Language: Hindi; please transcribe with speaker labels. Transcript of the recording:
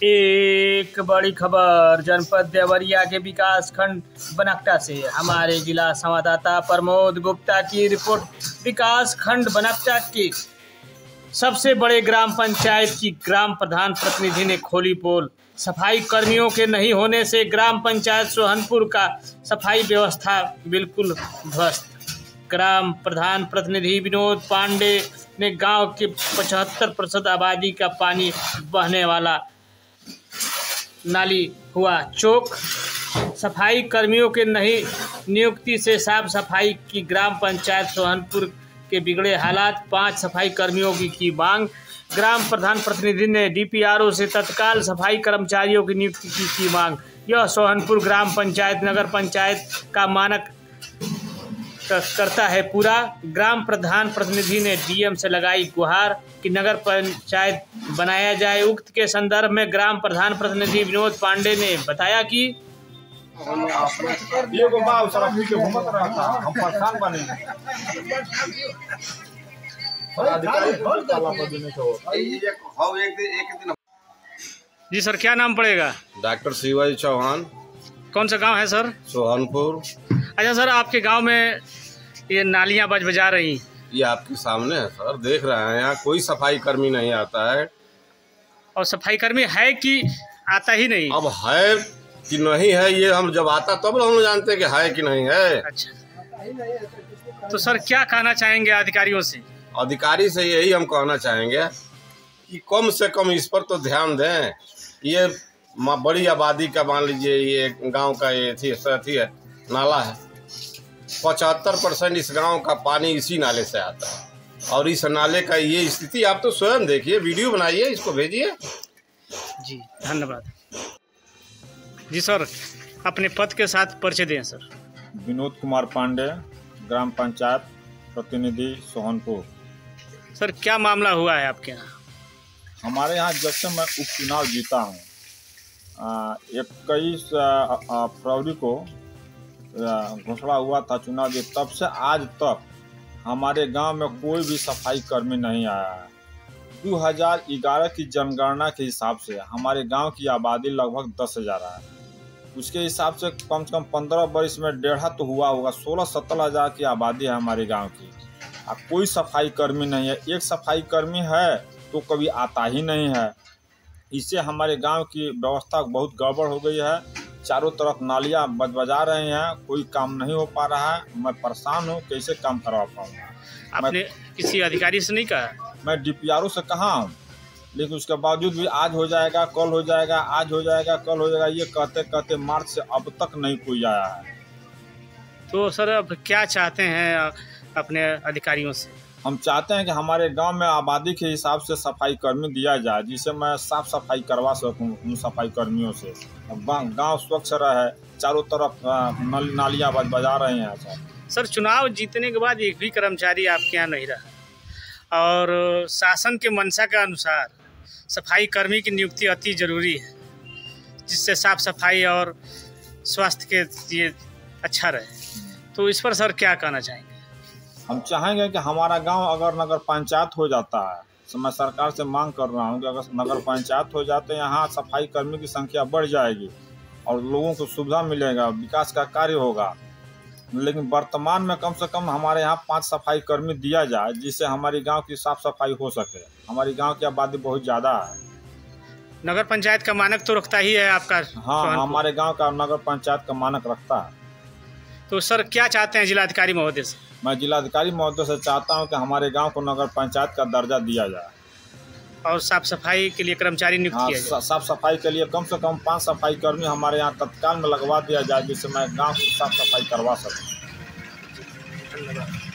Speaker 1: एक बड़ी खबर जनपद देवरिया के विकास खंड बनकटा से हमारे जिला संवाददाता प्रमोद गुप्ता की रिपोर्ट। विकास खंड बनकटा के सबसे बड़े ग्राम पंचायत की ग्राम प्रधान प्रतिनिधि ने खोली पोल। सफाई कर्मियों के नहीं होने से ग्राम पंचायत सोहनपुर का सफाई व्यवस्था बिल्कुल ध्वस्त। ग्राम प्रधान प्रतिनिधि विनोद पांडे ने गांव के 75% आबादी का पानी बहने वाला नाली हुआ चौक। सफाई कर्मियों के नहीं नियुक्ति से साफ सफाई की ग्राम पंचायत सोहनपुर के बिगड़े हालात। 5 सफाई कर्मियों की मांग। ग्राम प्रधान प्रतिनिधि ने डीपीआरओ से तत्काल सफाई कर्मचारियों की नियुक्ति की मांग। यह सोहनपुर ग्राम पंचायत नगर पंचायत का मानक करता है पूरा। ग्राम प्रधान प्रतिनिधि ने डीएम से लगाई गुहार कि नगर पंचायत बनाया जाए। उक्त के संदर्भ में ग्राम प्रधान प्रतिनिधि विनोद पांडे ने बताया कि जी सर, क्या नाम पड़ेगा?
Speaker 2: डॉक्टर शिवाजी चौहान।
Speaker 1: कौन सा गांव है सर?
Speaker 2: सोहनपुर।
Speaker 1: अच्छा सर, आपके गांव में ये नालियां बजा रही,
Speaker 2: ये आपके सामने है सर, देख रहे हैं। यहाँ कोई सफाई कर्मी नहीं आता है।
Speaker 1: और सफाई कर्मी है कि आता ही नहीं?
Speaker 2: अब है कि नहीं है, ये हम जब आता तब हम जानते हैं कि है कि नहीं है।
Speaker 1: अच्छा, तो सर क्या कहना चाहेंगे अधिकारियों से? अधिकारी
Speaker 2: से यही हम कहना चाहेंगे कि कम से कम इस पर तो ध्यान दें। ये बड़ी आबादी का मान लीजिए, ये गांव का ये थी है नाला है। 75% इस गांव का पानी इसी नाले से आता है। और इस नाले का ये स्थिति आप तो स्वयं देखिए, वीडियो बनाइए, इसको भेजिए।
Speaker 1: जी धन्यवाद। जी सर, अपने पद के साथ परिचय दें सर।
Speaker 3: विनोद कुमार पांडे, ग्राम पंचायत प्रतिनिधि सोहनपुर।
Speaker 1: सर क्या मामला हुआ है आपके यहाँ?
Speaker 3: हमारे यहाँ जब से मैं उपचुनाव जीता हूँ 21 फरवरी को घोषणा हुआ था चुनाव जी, तब से आज तक हमारे गांव में कोई भी सफाई कर्मी नहीं आया है। 2011 की जनगणना के हिसाब से हमारे गांव की आबादी लगभग 10,000 है। उसके हिसाब से कम 15 वर्ष में 1.5 तो हुआ होगा। 16-17 हज़ार की आबादी है हमारे गांव की। कोई सफाई कर्मी नहीं है। एक सफाई कर्मी है तो कभी आता ही नहीं है। इससे हमारे गांव की व्यवस्था बहुत गड़बड़ हो गई है। चारों तरफ नालियां बजा रहे हैं, कोई काम नहीं हो पा रहा है। मैं परेशान हूँ, कैसे काम करवा पाऊँगा?
Speaker 1: आपने किसी अधिकारी से नहीं कहा?
Speaker 3: मैं डीपीआरओ से कहा हूँ, लेकिन उसके बावजूद भी आज हो जाएगा, कल हो जाएगा, आज हो जाएगा, कल हो जाएगा, ये कहते कहते मार्च से अब तक नहीं कोई आया है।
Speaker 1: तो सर अब क्या चाहते हैं अपने अधिकारियों से?
Speaker 3: हम चाहते हैं कि हमारे गांव में आबादी के हिसाब से सफाई कर्मी दिया जाए, जिससे मैं साफ सफाई करवा सकूं उन सफाई कर्मियों से। गांव स्वच्छ रहे, चारों तरफ नालियां बजा रहे हैं।
Speaker 1: सर चुनाव जीतने के बाद एक भी कर्मचारी आपके यहाँ नहीं रहा और शासन के मंशा के अनुसार सफाई कर्मी की नियुक्ति अति जरूरी है, जिससे साफ सफाई और स्वास्थ्य के लिए अच्छा रहे। तो इस पर सर क्या कहना चाहेंगे?
Speaker 3: हम चाहेंगे कि हमारा गांव अगर नगर पंचायत हो जाता है, तो मैं सरकार से मांग कर रहा हूं कि अगर नगर पंचायत हो जाते यहाँ सफाई कर्मी की संख्या बढ़ जाएगी और लोगों को सुविधा मिलेगा, विकास का कार्य होगा। लेकिन वर्तमान में कम से कम हमारे यहाँ 5 सफाई कर्मी दिया जाए, जिससे हमारी गांव की साफ सफाई हो सके। हमारी गांव की आबादी बहुत ज़्यादा है।
Speaker 1: नगर पंचायत का मानक तो रखता ही है आपका?
Speaker 3: हाँ, हमारे गाँव का नगर पंचायत का मानक रखता है।
Speaker 1: तो सर क्या चाहते हैं जिलाधिकारी महोदय से?
Speaker 3: मैं जिलाधिकारी महोदय से चाहता हूं कि हमारे गांव को नगर पंचायत का दर्जा दिया जाए
Speaker 1: और साफ सफाई के लिए कर्मचारी नियुक्त किया जाए।
Speaker 3: साफ सफाई के लिए कम से कम 5 सफाई कर्मी हमारे यहाँ तत्काल में लगवा दिया जाए, जिससे मैं गांव की साफ सफाई करवा सकूं।
Speaker 1: धन्यवाद।